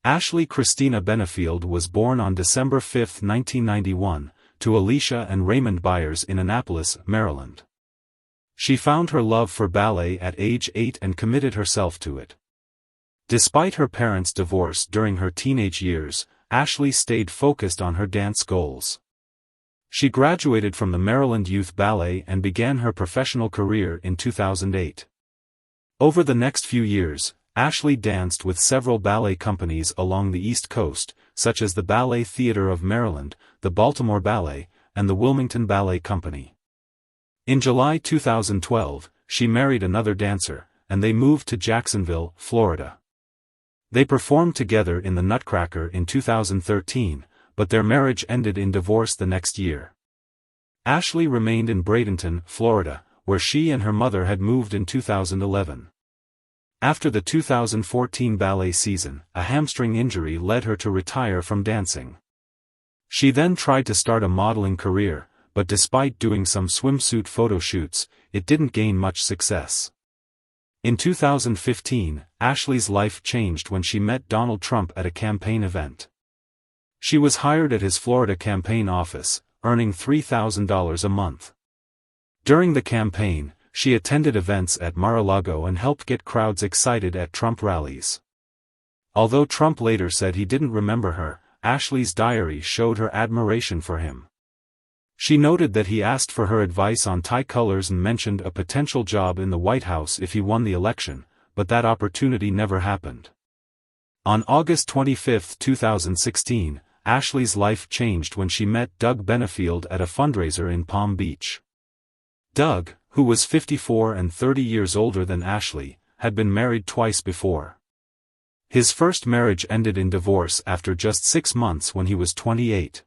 Ashley Christina Benefield was born on December 5, 1991, to Alicia and Raymond Byers in Annapolis, Maryland. She found her love for ballet at age 8 and committed herself to it. Despite her parents' divorce during her teenage years, Ashley stayed focused on her dance goals. She graduated from the Maryland Youth Ballet and began her professional career in 2008. Over the next few years, Ashley danced with several ballet companies along the East Coast, such as the Ballet Theatre of Maryland, the Baltimore Ballet, and the Wilmington Ballet Company. In July 2012, she married another dancer, and they moved to Jacksonville, Florida. They performed together in the Nutcracker in 2013, but their marriage ended in divorce the next year. Ashley remained in Bradenton, Florida, where she and her mother had moved in 2011. After the 2014 ballet season, a hamstring injury led her to retire from dancing. She then tried to start a modeling career, but despite doing some swimsuit photo shoots, it didn't gain much success. In 2015, Ashley's life changed when she met Donald Trump at a campaign event. She was hired at his Florida campaign office, earning $3,000 a month. During the campaign, she attended events at Mar-a-Lago and helped get crowds excited at Trump rallies. Although Trump later said he didn't remember her, Ashley's diary showed her admiration for him. She noted that he asked for her advice on tie colors and mentioned a potential job in the White House if he won the election, but that opportunity never happened. On August 25, 2016, Ashley's life changed when she met Doug Benefield at a fundraiser in Palm Beach. Doug, who was 54 and 30 years older than Ashley, had been married twice before. His first marriage ended in divorce after just 6 months when he was 28.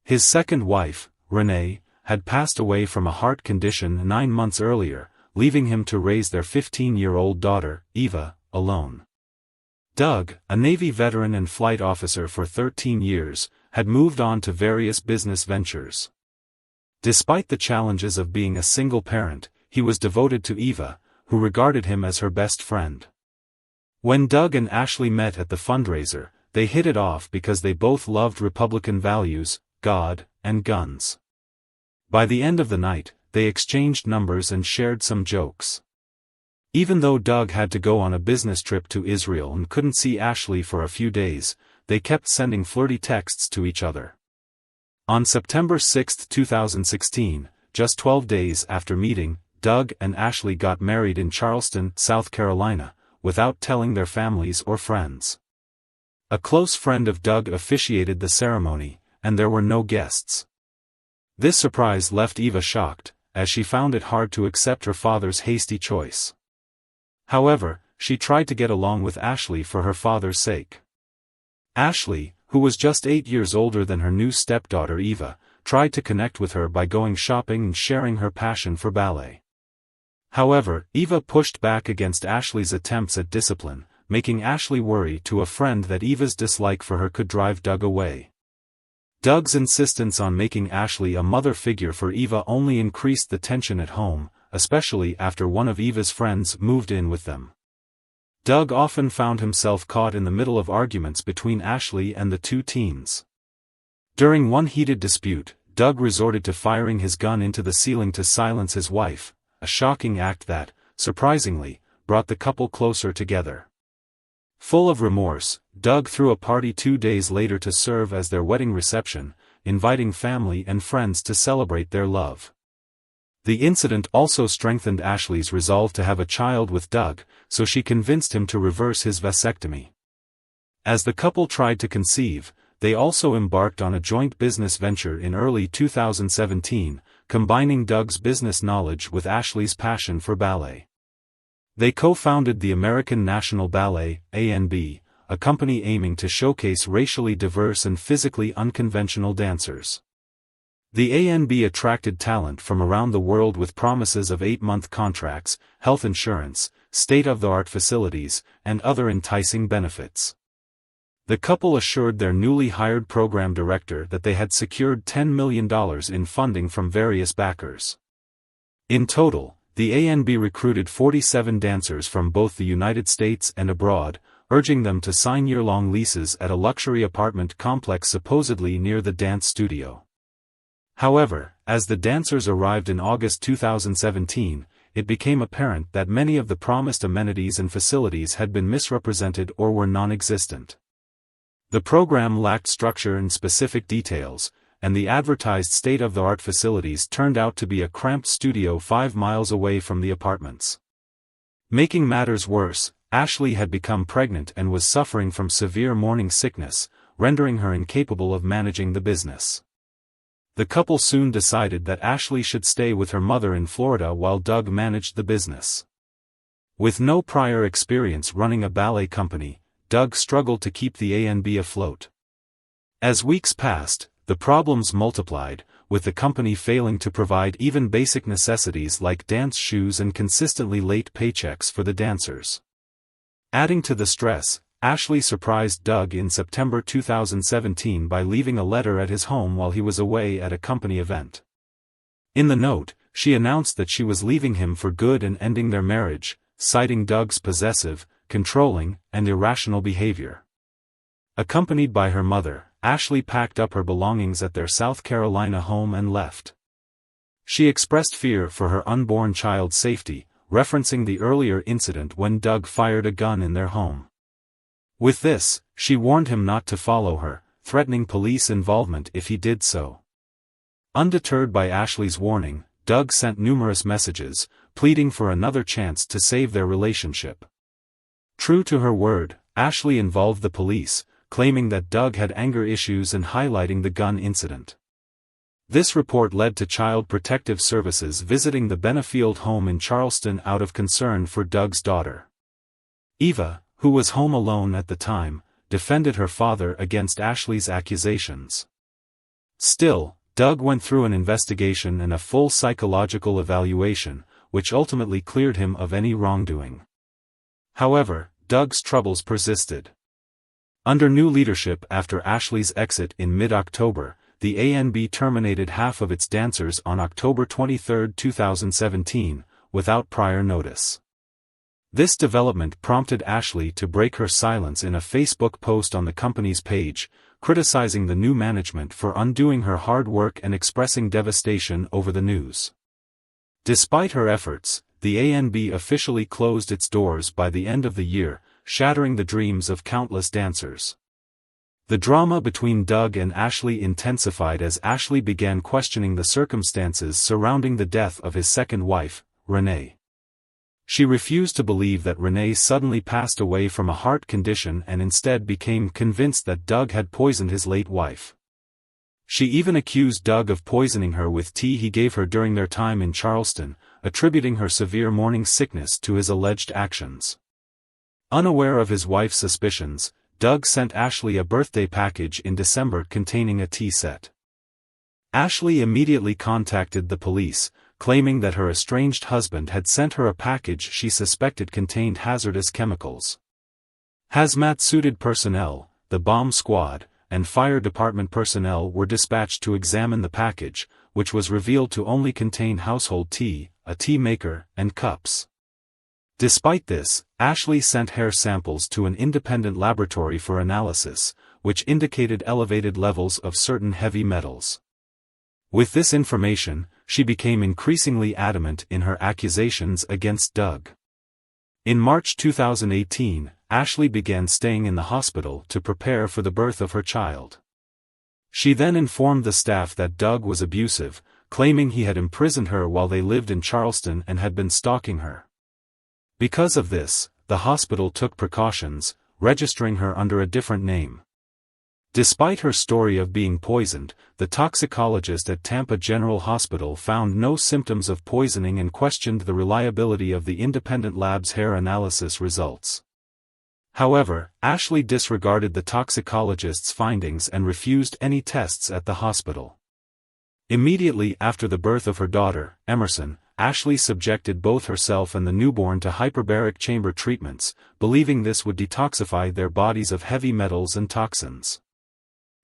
His second wife, Renee, had passed away from a heart condition 9 months earlier, leaving him to raise their 15-year-old daughter, Eva, alone. Doug, a Navy veteran and flight officer for 13 years, had moved on to various business ventures. Despite the challenges of being a single parent, he was devoted to Eva, who regarded him as her best friend. When Doug and Ashley met at the fundraiser, they hit it off because they both loved Republican values, God, and guns. By the end of the night, they exchanged numbers and shared some jokes. Even though Doug had to go on a business trip to Israel and couldn't see Ashley for a few days, they kept sending flirty texts to each other. On September 6, 2016, just 12 days after meeting, Doug and Ashley got married in Charleston, South Carolina, without telling their families or friends. A close friend of Doug officiated the ceremony, and there were no guests. This surprise left Eva shocked, as she found it hard to accept her father's hasty choice. However, she tried to get along with Ashley for her father's sake. Ashley, who was just 8 years older than her new stepdaughter Eva, tried to connect with her by going shopping and sharing her passion for ballet. However, Eva pushed back against Ashley's attempts at discipline, making Ashley worry to a friend that Eva's dislike for her could drive Doug away. Doug's insistence on making Ashley a mother figure for Eva only increased the tension at home, especially after one of Eva's friends moved in with them. Doug often found himself caught in the middle of arguments between Ashley and the two teens. During one heated dispute, Doug resorted to firing his gun into the ceiling to silence his wife, a shocking act that, surprisingly, brought the couple closer together. Full of remorse, Doug threw a party 2 days later to serve as their wedding reception, inviting family and friends to celebrate their love. The incident also strengthened Ashley's resolve to have a child with Doug, so she convinced him to reverse his vasectomy. As the couple tried to conceive, they also embarked on a joint business venture in early 2017, combining Doug's business knowledge with Ashley's passion for ballet. They co-founded the American National Ballet, ANB, a company aiming to showcase racially diverse and physically unconventional dancers. The ANB attracted talent from around the world with promises of 8-month contracts, health insurance, state-of-the-art facilities, and other enticing benefits. The couple assured their newly hired program director that they had secured $10 million in funding from various backers. In total, the ANB recruited 47 dancers from both the United States and abroad, urging them to sign year-long leases at a luxury apartment complex supposedly near the dance studio. However, as the dancers arrived in August 2017, it became apparent that many of the promised amenities and facilities had been misrepresented or were non-existent. The program lacked structure and specific details, and the advertised state-of-the-art facilities turned out to be a cramped studio 5 miles away from the apartments. Making matters worse, Ashley had become pregnant and was suffering from severe morning sickness, rendering her incapable of managing the business. The couple soon decided that Ashley should stay with her mother in Florida while Doug managed the business. With no prior experience running a ballet company, Doug struggled to keep the A&B afloat. As weeks passed, the problems multiplied, with the company failing to provide even basic necessities like dance shoes and consistently late paychecks for the dancers. Adding to the stress, Ashley surprised Doug in September 2017 by leaving a letter at his home while he was away at a company event. In the note, she announced that she was leaving him for good and ending their marriage, citing Doug's possessive, controlling, and irrational behavior. Accompanied by her mother, Ashley packed up her belongings at their South Carolina home and left. She expressed fear for her unborn child's safety, referencing the earlier incident when Doug fired a gun in their home. With this, she warned him not to follow her, threatening police involvement if he did so. Undeterred by Ashley's warning, Doug sent numerous messages, pleading for another chance to save their relationship. True to her word, Ashley involved the police, claiming that Doug had anger issues and highlighting the gun incident. This report led to Child Protective Services visiting the Benefield home in Charleston out of concern for Doug's daughter. Eva, who was home alone at the time, defended her father against Ashley's accusations. Still, Doug went through an investigation and a full psychological evaluation, which ultimately cleared him of any wrongdoing. However, Doug's troubles persisted. Under new leadership after Ashley's exit in mid-October, the A&B terminated half of its dancers on October 23, 2017, without prior notice. This development prompted Ashley to break her silence in a Facebook post on the company's page, criticizing the new management for undoing her hard work and expressing devastation over the news. Despite her efforts, the A&B officially closed its doors by the end of the year, shattering the dreams of countless dancers. The drama between Doug and Ashley intensified as Ashley began questioning the circumstances surrounding the death of his second wife, Renee. She refused to believe that Renee suddenly passed away from a heart condition and instead became convinced that Doug had poisoned his late wife. She even accused Doug of poisoning her with tea he gave her during their time in Charleston, attributing her severe morning sickness to his alleged actions. Unaware of his wife's suspicions, Doug sent Ashley a birthday package in December containing a tea set. Ashley immediately contacted the police, claiming that her estranged husband had sent her a package she suspected contained hazardous chemicals. Hazmat-suited personnel, the bomb squad, and fire department personnel were dispatched to examine the package, which was revealed to only contain household tea, a tea maker, and cups. Despite this, Ashley sent hair samples to an independent laboratory for analysis, which indicated elevated levels of certain heavy metals. With this information, she became increasingly adamant in her accusations against Doug. In March 2018, Ashley began staying in the hospital to prepare for the birth of her child. She then informed the staff that Doug was abusive, claiming he had imprisoned her while they lived in Charleston and had been stalking her. Because of this, the hospital took precautions, registering her under a different name. Despite her story of being poisoned, the toxicologist at Tampa General Hospital found no symptoms of poisoning and questioned the reliability of the independent lab's hair analysis results. However, Ashley disregarded the toxicologist's findings and refused any tests at the hospital. Immediately after the birth of her daughter, Emerson, Ashley subjected both herself and the newborn to hyperbaric chamber treatments, believing this would detoxify their bodies of heavy metals and toxins.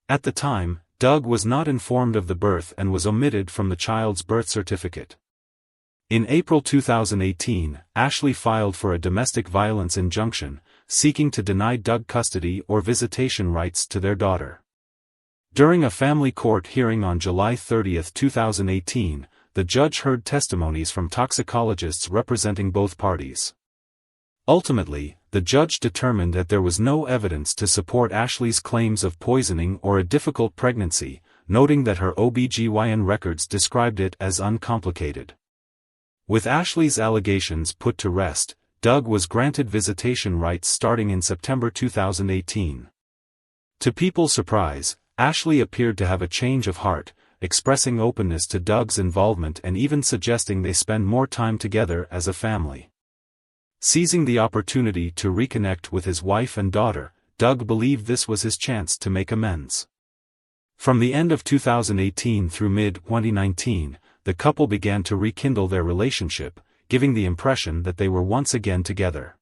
At the time, Doug was not informed of the birth and was omitted from the child's birth certificate. In April 2018, Ashley filed for a domestic violence injunction, seeking to deny Doug custody or visitation rights to their daughter. During a family court hearing on July 30, 2018, the judge heard testimonies from toxicologists representing both parties. Ultimately, the judge determined that there was no evidence to support Ashley's claims of poisoning or a difficult pregnancy, noting that her OB/GYN records described it as uncomplicated. With Ashley's allegations put to rest, Doug was granted visitation rights starting in September 2018. To people's surprise, Ashley appeared to have a change of heart, expressing openness to Doug's involvement and even suggesting they spend more time together as a family. Seizing the opportunity to reconnect with his wife and daughter, Doug believed this was his chance to make amends. From the end of 2018 through mid-2019, the couple began to rekindle their relationship, giving the impression that they were once again together.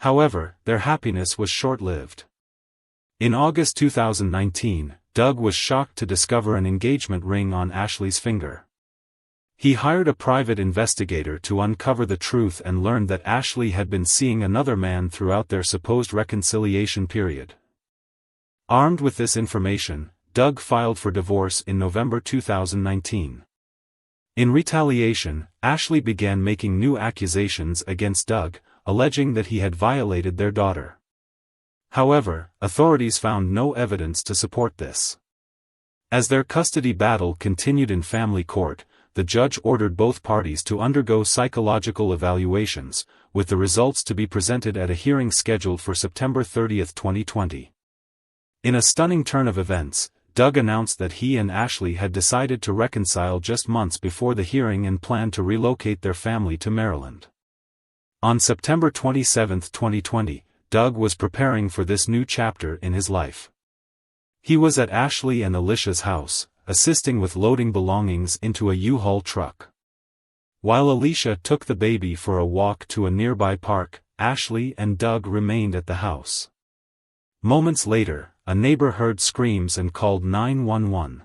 However, their happiness was short-lived. In August 2019, Doug was shocked to discover an engagement ring on Ashley's finger. He hired a private investigator to uncover the truth and learned that Ashley had been seeing another man throughout their supposed reconciliation period. Armed with this information, Doug filed for divorce in November 2019. In retaliation, Ashley began making new accusations against Doug, alleging that he had violated their daughter. However, authorities found no evidence to support this. As their custody battle continued in family court, the judge ordered both parties to undergo psychological evaluations, with the results to be presented at a hearing scheduled for September 30, 2020. In a stunning turn of events, Doug announced that he and Ashley had decided to reconcile just months before the hearing and planned to relocate their family to Maryland. On September 27, 2020, Doug was preparing for this new chapter in his life. He was at Ashley and Alicia's house, assisting with loading belongings into a U-Haul truck. While Alicia took the baby for a walk to a nearby park, Ashley and Doug remained at the house. Moments later, a neighbor heard screams and called 911.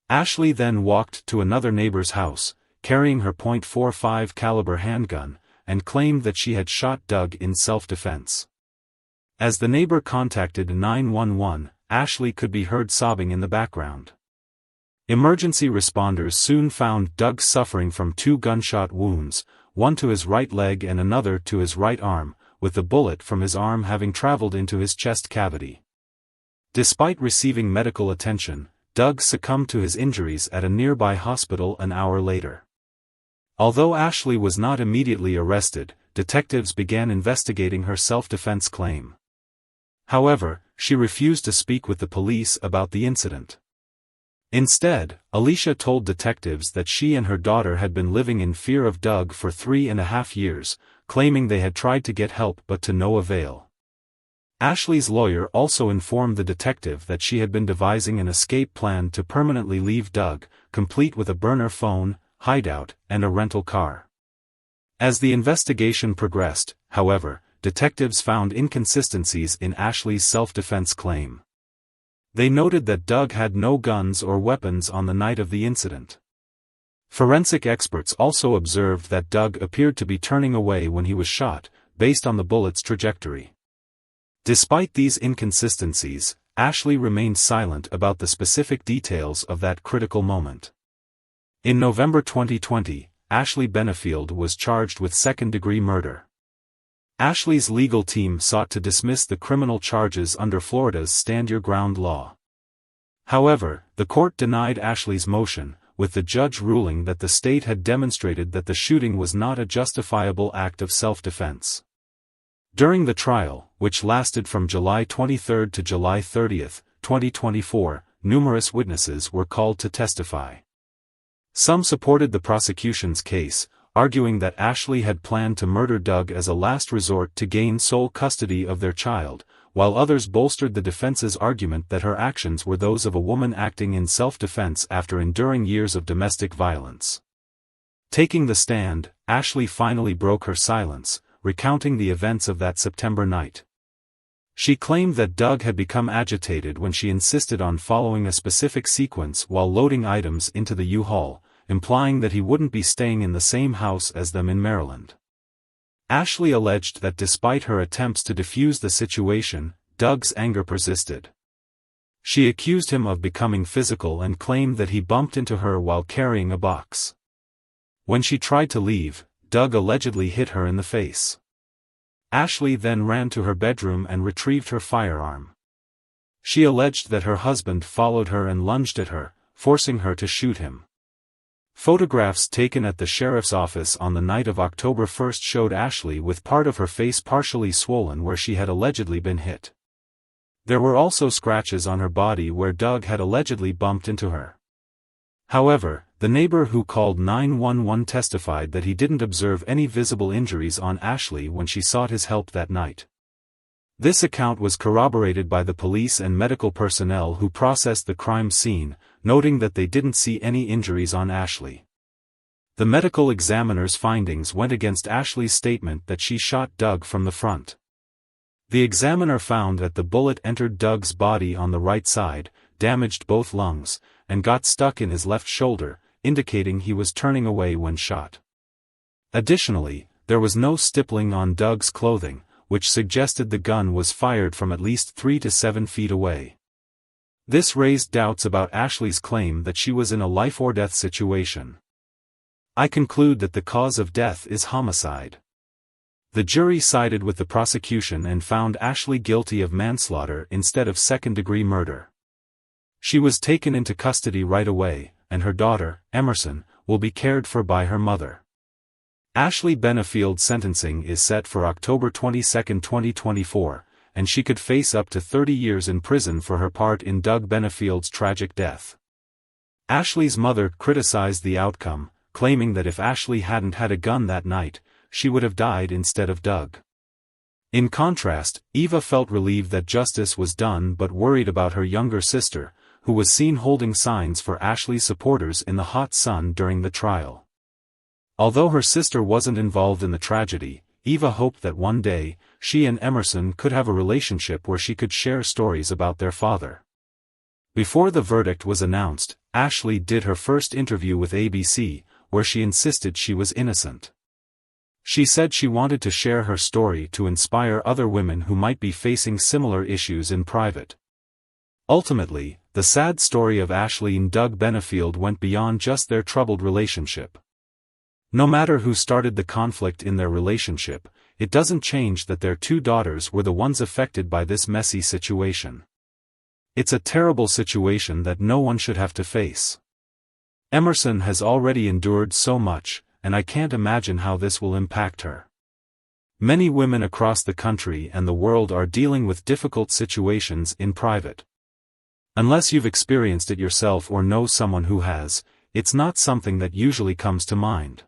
Ashley then walked to another neighbor's house, carrying her .45 caliber handgun, and claimed that she had shot Doug in self-defense. As the neighbor contacted 911, Ashley could be heard sobbing in the background. Emergency responders soon found Doug suffering from 2 gunshot wounds, one to his right leg and another to his right arm, with the bullet from his arm having traveled into his chest cavity. Despite receiving medical attention, Doug succumbed to his injuries at a nearby hospital an hour later. Although Ashley was not immediately arrested, detectives began investigating her self-defense claim. However, she refused to speak with the police about the incident. Instead, Alicia told detectives that she and her daughter had been living in fear of Doug for 3.5 years, claiming they had tried to get help but to no avail. Ashley's lawyer also informed the detective that she had been devising an escape plan to permanently leave Doug, complete with a burner phone, hideout, and a rental car. As the investigation progressed, however, detectives found inconsistencies in Ashley's self-defense claim. They noted that Doug had no guns or weapons on the night of the incident. Forensic experts also observed that Doug appeared to be turning away when he was shot, based on the bullet's trajectory. Despite these inconsistencies, Ashley remained silent about the specific details of that critical moment. In November 2020, Ashley Benefield was charged with second-degree murder. Ashley's legal team sought to dismiss the criminal charges under Florida's Stand Your Ground law. However, the court denied Ashley's motion, with the judge ruling that the state had demonstrated that the shooting was not a justifiable act of self-defense. During the trial, which lasted from July 23 to July 30, 2024, numerous witnesses were called to testify. Some supported the prosecution's case, arguing that Ashley had planned to murder Doug as a last resort to gain sole custody of their child, while others bolstered the defense's argument that her actions were those of a woman acting in self-defense after enduring years of domestic violence. Taking the stand, Ashley finally broke her silence, recounting the events of that September night. She claimed that Doug had become agitated when she insisted on following a specific sequence while loading items into the U-Haul, implying that he wouldn't be staying in the same house as them in Maryland. Ashley alleged that despite her attempts to defuse the situation, Doug's anger persisted. She accused him of becoming physical and claimed that he bumped into her while carrying a box. When she tried to leave, Doug allegedly hit her in the face. Ashley then ran to her bedroom and retrieved her firearm. She alleged that her husband followed her and lunged at her, forcing her to shoot him. Photographs taken at the sheriff's office on the night of October 1 showed Ashley with part of her face partially swollen where she had allegedly been hit. There were also scratches on her body where Doug had allegedly bumped into her. However, the neighbor who called 911 testified that he didn't observe any visible injuries on Ashley when she sought his help that night. This account was corroborated by the police and medical personnel who processed the crime scene, noting that they didn't see any injuries on Ashley. The medical examiner's findings went against Ashley's statement that she shot Doug from the front. The examiner found that the bullet entered Doug's body on the right side, damaged both lungs, and got stuck in his left shoulder, indicating he was turning away when shot. Additionally, there was no stippling on Doug's clothing, which suggested the gun was fired from at least 3 to 7 feet away. This raised doubts about Ashley's claim that she was in a life-or-death situation. I conclude that the cause of death is homicide. The jury sided with the prosecution and found Ashley guilty of manslaughter instead of second-degree murder. She was taken into custody right away, and her daughter, Emerson, will be cared for by her mother. Ashley Benefield's sentencing is set for October 22, 2024, and she could face up to 30 years in prison for her part in Doug Benefield's tragic death. Ashley's mother criticized the outcome, claiming that if Ashley hadn't had a gun that night, she would have died instead of Doug. In contrast, Eva felt relieved that justice was done but worried about her younger sister, who was seen holding signs for Ashley's supporters in the hot sun during the trial. Although her sister wasn't involved in the tragedy, Eva hoped that one day, she and Emerson could have a relationship where she could share stories about their father. Before the verdict was announced, Ashley did her first interview with ABC, where she insisted she was innocent. She said she wanted to share her story to inspire other women who might be facing similar issues in private. Ultimately, the sad story of Ashley and Doug Benefield went beyond just their troubled relationship. No matter who started the conflict in their relationship, it doesn't change that their 2 daughters were the ones affected by this messy situation. It's a terrible situation that no one should have to face. Emerson has already endured so much, and I can't imagine how this will impact her. Many women across the country and the world are dealing with difficult situations in private. Unless you've experienced it yourself or know someone who has, it's not something that usually comes to mind.